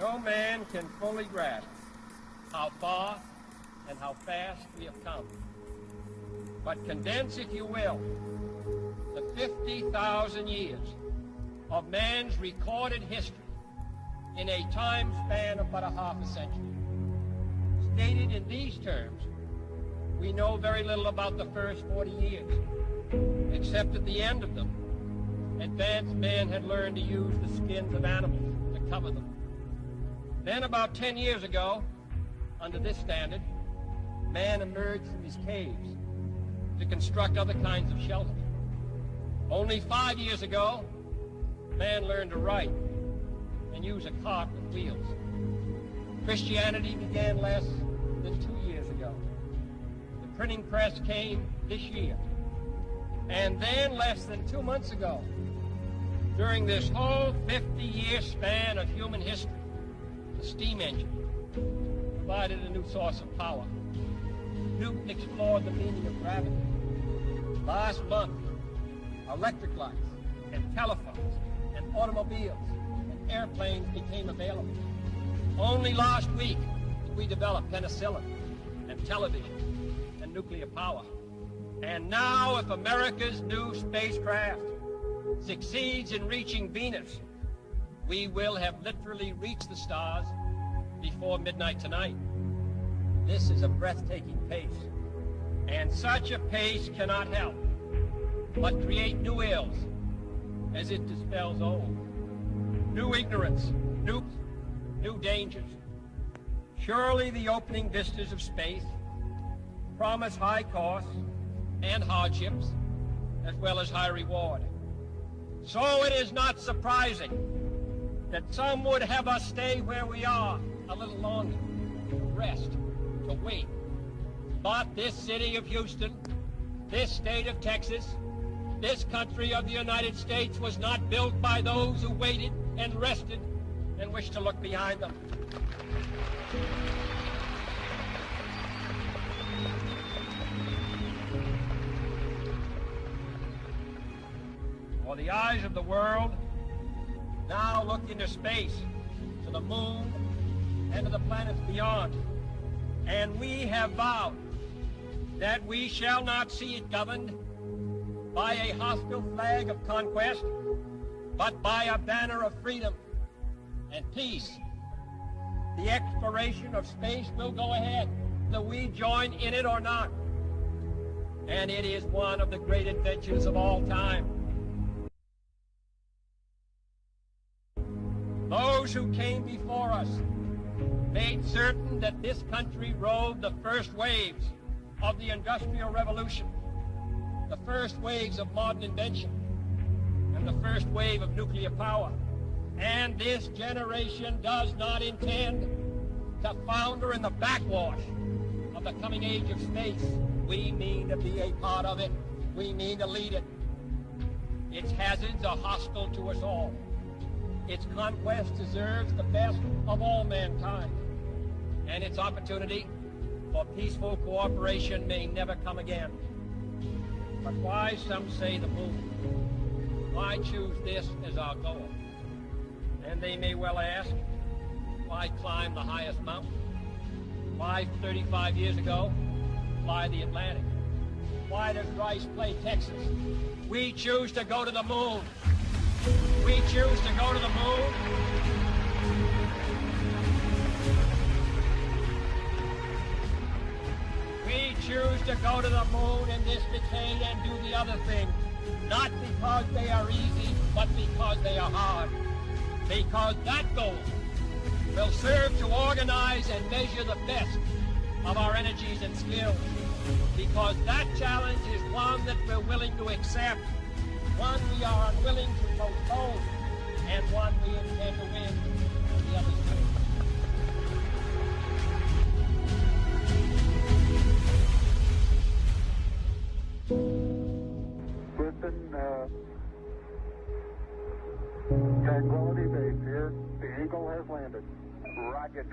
no man can fully grasp how far and how fast we have come. But condense, if you will, the 50,000 years of man's recorded history in a time span of but a half a century. Stated in these terms, we know very little about the first 40 years, except at the end of them, advanced man had learned to use the skins of animals to cover them. Then about 10 years ago, under this standard, man emerged from his caves to construct other kinds of shelter. Only 5 years ago, man learned to write and use a cart with wheels. Christianity began less than 2 years ago. The printing press came this year. And then less than 2 months ago, during this whole 50-year span of human history, the steam engine provided a new source of power. Newton explored the meaning of gravity. Last month, electric lights and telephones and automobiles and airplanes became available. Only last week did we develop penicillin and television and nuclear power. And now, if America's new spacecraft succeeds in reaching Venus, we will have literally reached the stars before midnight tonight. This is a breathtaking pace, and such a pace cannot help but create new ills as it dispels old. New ignorance, new dangers. Surely the opening vistas of space promise high costs and hardships, as well as high reward. So it is not surprising that some would have us stay where we are a little longer, to rest, to wait. But this city of Houston, this state of Texas, this country of the United States was not built by those who waited and rested and wished to look behind them. For the eyes of the world now look into space, to the moon, and to the planets beyond. And we have vowed that we shall not see it governed by a hostile flag of conquest, but by a banner of freedom and peace. The exploration of space will go ahead, whether we join in it or not. And it is one of the great adventures of all time. Those who came before us made certain that this country rode the first waves of the Industrial Revolution, the first waves of modern invention, and the first wave of nuclear power. And this generation does not intend to founder in the backwash of the coming age of space. We mean to be a part of it. We mean to lead it. Its hazards are hostile to us all. Its conquest deserves the best of all mankind, and its opportunity for peaceful cooperation may never come again. But why, some say, the moon? Why choose this as our goal? And they may well ask, why climb the highest mountain? Why, 35 years ago, fly the Atlantic? Why does Rice play Texas? We choose to go to the moon. We choose to go to the moon. We choose to go to the moon in this decade and do the other things, not because they are easy, but because they are hard. Because that goal will serve to organize and measure the best of our energies and skills. Because that challenge is one that we're willing to accept, one we are unwilling to postpone, and one we intend to win the other side. Houston, Tranquility Base here. The Eagle has landed. Roger,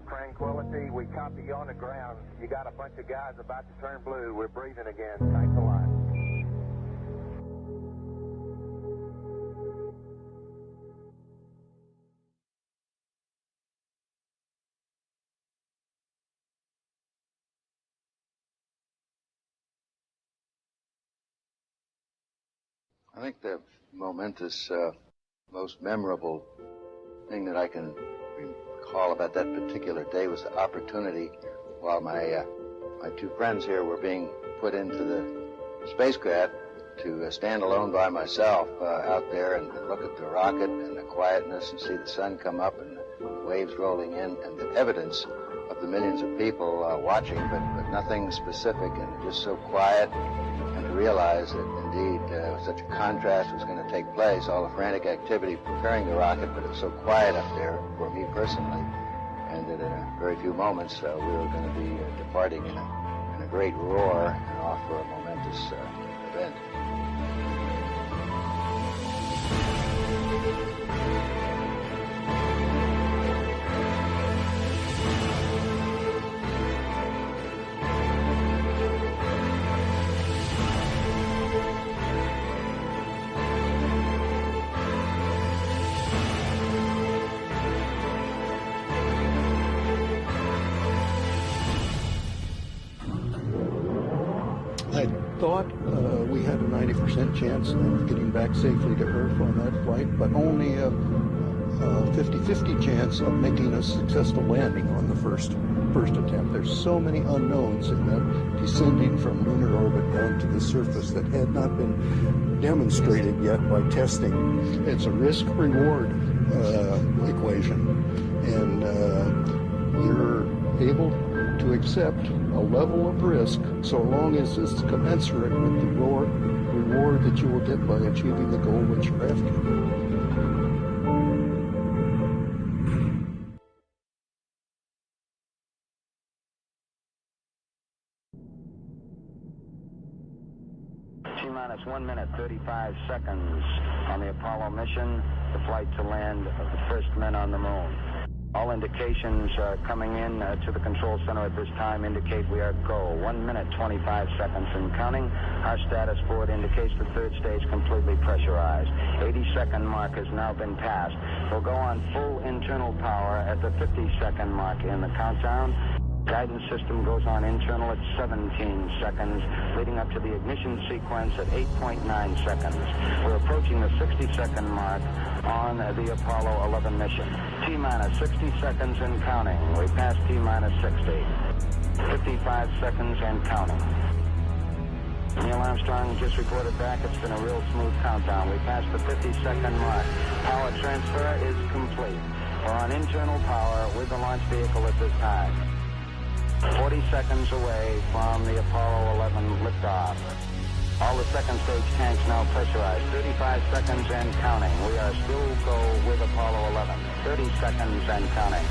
Tranquility. We copy you on the ground. You got a bunch of guys about to turn blue. We're breathing again. Thanks a lot. I think the momentous, most memorable thing that I can recall about that particular day was the opportunity while my two friends here were being put into the spacecraft to stand alone by myself out there and look at the rocket and the quietness and see the sun come up and the waves rolling in and the evidence of the millions of people watching, but nothing specific, and just so quiet, and to realize that indeed such a contrast was going to take place, all the frantic activity preparing the rocket, but it was so quiet up there for me personally, and that in a very few moments we were going to be departing in a great roar and off for a momentous event. Thought we had a 90% chance of getting back safely to Earth on that flight, but only a 50-50 chance of making a successful landing on the first attempt. There's so many unknowns in that descending from lunar orbit down to the surface that had not been demonstrated yet by testing. It's a risk-reward equation, and you're able to accept a level of risk so long as it's commensurate with the reward that you will get by achieving the goal that you're after. T-minus 1 minute, 35 seconds on the Apollo mission, the flight to land of the first men on the moon. All indications coming in to the control center at this time indicate we are go. 1 minute, 25 seconds and counting. Our status board indicates the third stage completely pressurized. 80-second mark has now been passed. We'll go on full internal power at the 50-second mark in the countdown. Guidance system goes on internal at 17 seconds, leading up to the ignition sequence at 8.9 seconds. We're approaching the 60-second mark on the Apollo 11 mission. T-minus 60 seconds and counting. We passed T-minus 60. 55 seconds and counting. Neil Armstrong just reported back. It's been a real smooth countdown. We passed the 50-second mark. Power transfer is complete. We're on internal power with the launch vehicle at this time. 40 seconds away from the Apollo 11 liftoff. All the second stage tanks now pressurized. 35 seconds and counting. We are still go with Apollo 11. 30 seconds and counting.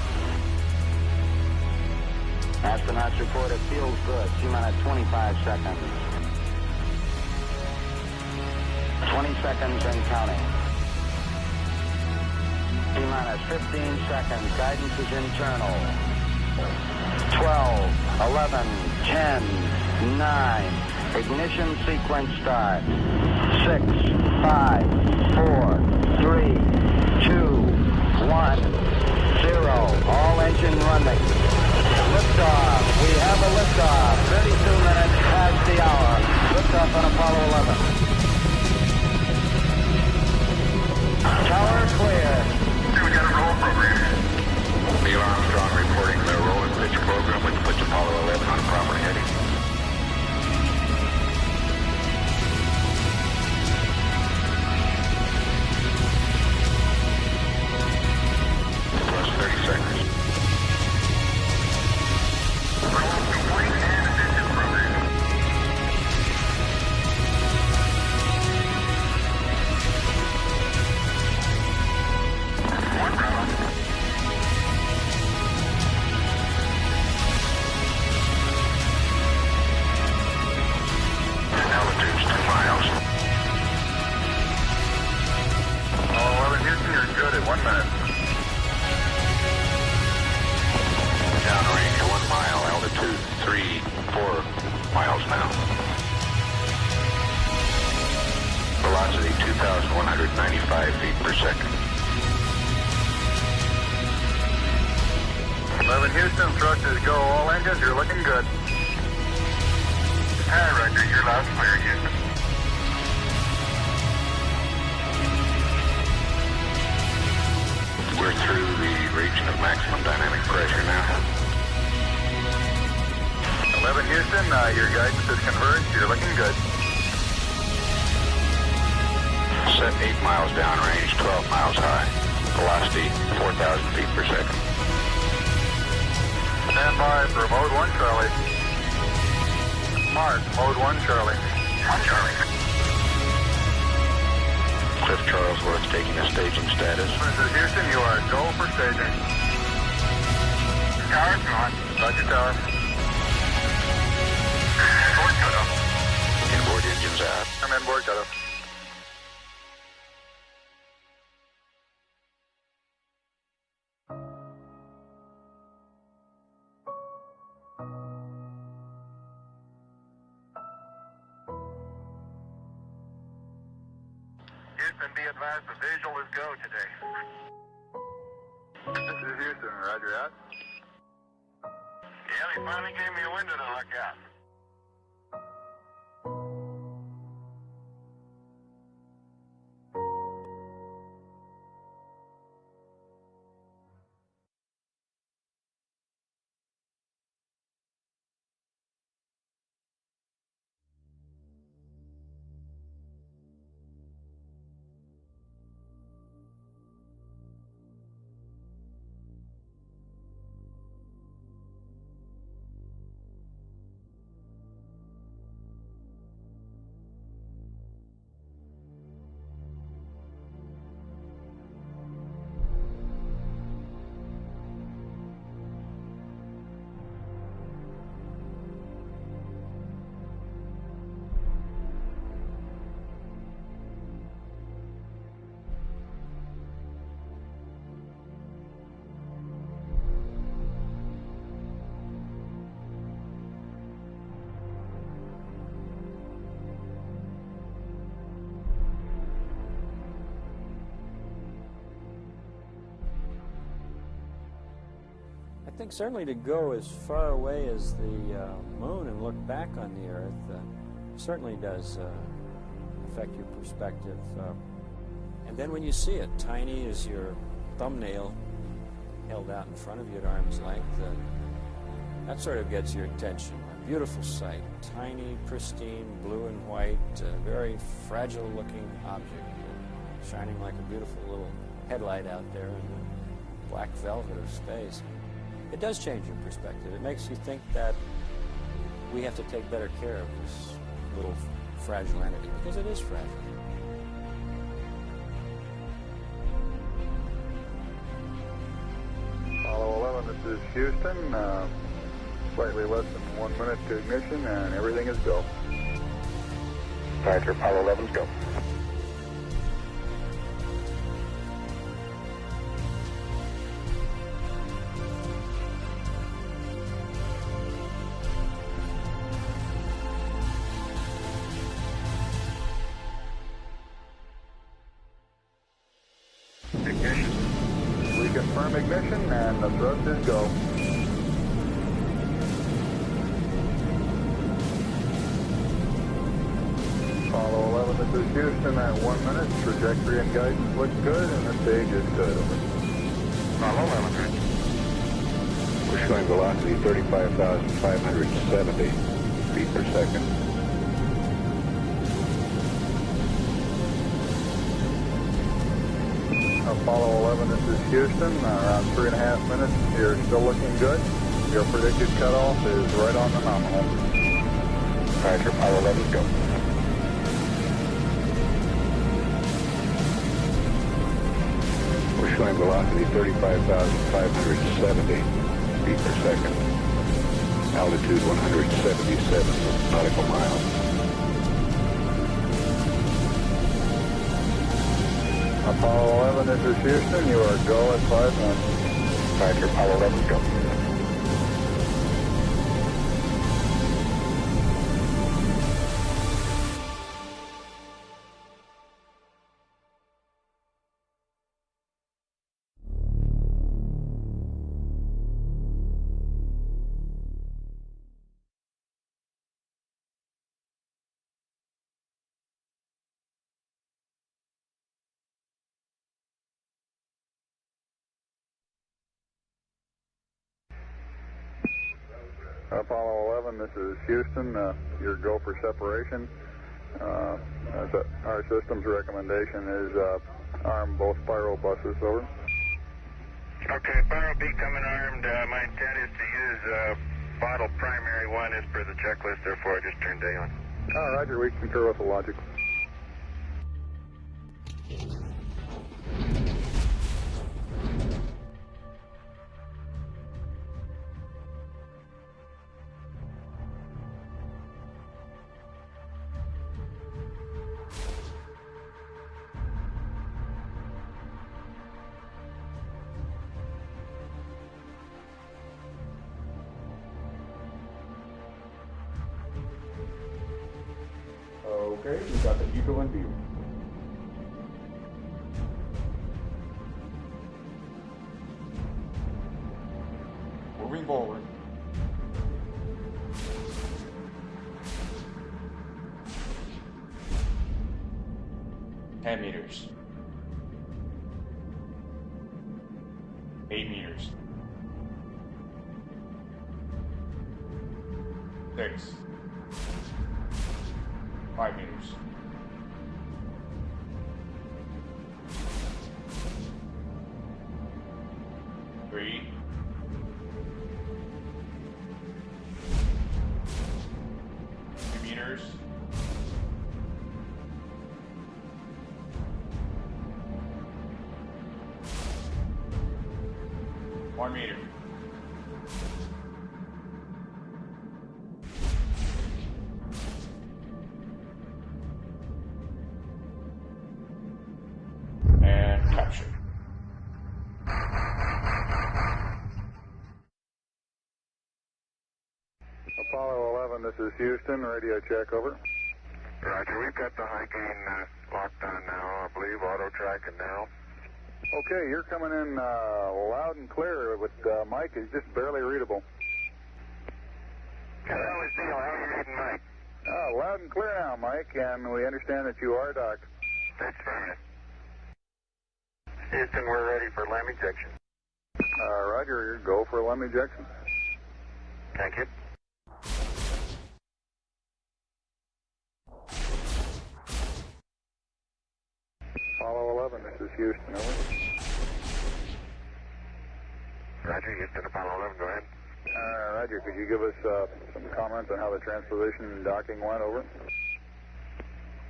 Astronauts report it feels good. T-minus 25 seconds. 20 seconds and counting. T-minus 15 seconds. Guidance is internal. 12, 11, 10, 9. Ignition sequence start. 6, 5, 4, 3, 2, 1, 0. All engine running. Liftoff. We have a liftoff. 32 minutes past the hour. Liftoff on Apollo 11. Tower clear. We got a roll program. Neil Armstrong reporting the roll and pitch program, which puts Apollo 11 on proper heading. Plus 30 seconds. Roll complete and engine program. One round. Altitude's 2 miles. Oh, 11 Houston, you're good at 1 minute. Downrange 1 mile, altitude 3, 4 miles now. Velocity 2,195 feet per second. 11 Houston, thrusters go. All engines, you're looking good. Hi, Roger. You're loud and clear, Houston. We're through the region of maximum dynamic pressure now. 11 Houston, your guidance is converged. You're looking good. Set 8 miles downrange, 12 miles high. Velocity 4,000 feet per second. Stand by for mode 1 Charlie. Mark, mode 1 Charlie. 1 Charlie. Cliff Charlesworth taking a staging status. This is Houston, you are go for staging. Tower's on. Roger, tower. Board cutoff. Inboard engines out. I'm in board cutoff. Houston, be advised the visual is go today. This is Houston, roger out. Yeah, they finally gave me a window to look at. I think certainly to go as far away as the moon and look back on the Earth certainly does affect your perspective. And then when you see it, tiny as your thumbnail held out in front of you at arm's length, that sort of gets your attention. A beautiful sight, tiny, pristine, blue and white, very fragile-looking object, shining like a beautiful little headlight out there in the black velvet of space. It does change your perspective. It makes you think that we have to take better care of this little fragile entity, because it is fragile. Apollo 11, this is Houston. Slightly less than 1 minute to ignition, and everything is go. Roger, Apollo 11's go. Ignition. We confirm ignition, and the thrust is go. Apollo 11, this is Houston at 1 minute. Trajectory and guidance look good, and the stage is good. Apollo 11. We're showing velocity 35,570 feet per second. Apollo 11, this is Houston. Around 3.5 minutes. You're still looking good. Your predicted cutoff is right on the nominal. Roger, Apollo 11's go. We're showing velocity 35,570 feet per second. Altitude 177 nautical miles. Apollo 11, this is Houston. You are go at 5 minutes. Roger, Apollo 11's go. Apollo 11, this is Houston. Your go for separation. Our system's recommendation is arm both spiral buses, over. Okay, spiral B coming armed. My intent is to use bottle primary one as per the checklist, therefore I just turned day on. Roger, we concur with the logic. Okay, we got the eagle in view. Moving forward. $10 meters. 8 meters. 6. 5 meters. 3. 2 meters. 1 meter. Capture. Apollo 11, this is Houston. Radio check, over. Roger, we've got the high gain locked on now, I believe, auto track and narrow. Okay, you're coming in loud and clear, but Mike is just barely readable. Hello, it's Neil. How are you reading, Mike? Loud and clear now, Mike, and we understand that you are docked. That's fine. Houston, we're ready for LEM ejection. Roger, go for LEM ejection. Thank you. Apollo 11, this is Houston, over. Roger, Houston, Apollo 11, go ahead. Roger, could you give us some comments on how the transposition and docking went, over?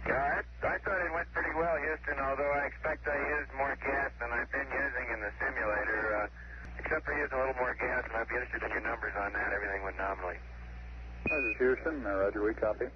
Yeah, I thought it went pretty well, Houston, although I expect I used more gas than I've been using in the simulator. Except for using a little more gas, and I'd be interested in your numbers on that. Everything went nominally. This is Houston. Roger, we copy.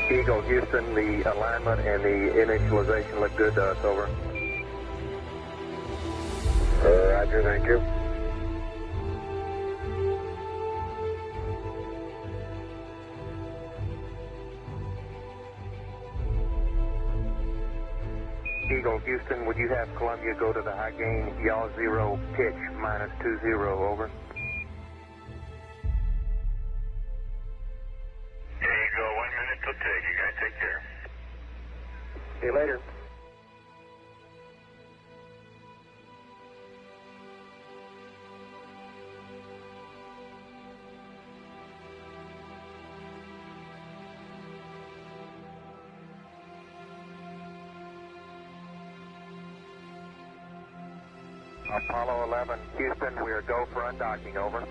Eagle, Houston, the alignment and the initialization look good to us, over. Roger, thank you. Eagle, Houston, would you have Columbia go to the high gain, yaw 0, pitch, -20, over? There you go, 1 minute till take. You guys take care. See you later. Apollo 11, Houston, we are go for undocking, over.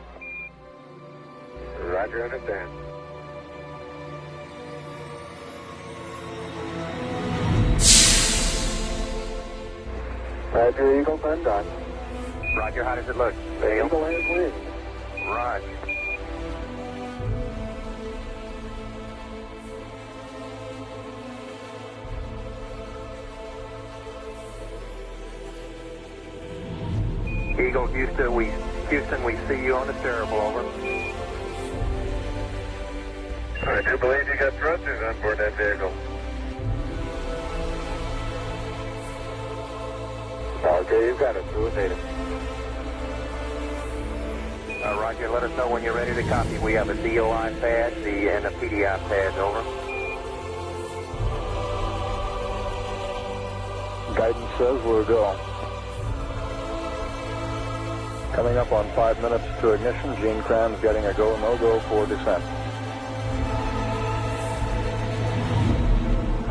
Roger, understand. Roger, Eagle, undock. Roger, how does it look? The Eagle has wings. Roger. Eagle, Houston, we see you on the Terre, over. I do believe you got thrusters on board that vehicle. Okay, you've got it. Through data. Roger, let us know when you're ready to copy. We have a DOI pad and a PDI pad, over. Guidance says we're go. Coming up on 5 minutes to ignition, Gene Kranz getting a go, no-go for descent.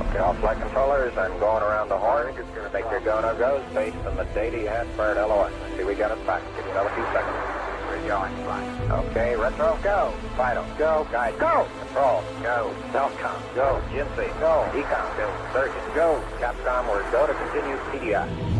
Okay, all flight controllers, I'm going around the horn. Make your go, no-goes based on the data you had for at LOS. See, we got it back. Give you another few seconds. We're going, fine. Okay, retro, go. Vital, go. Guide, go. Control, go. Self-com, go. GNC, go. Ecom, go. Surgeon, go. Capcom, we're go to continue PDI.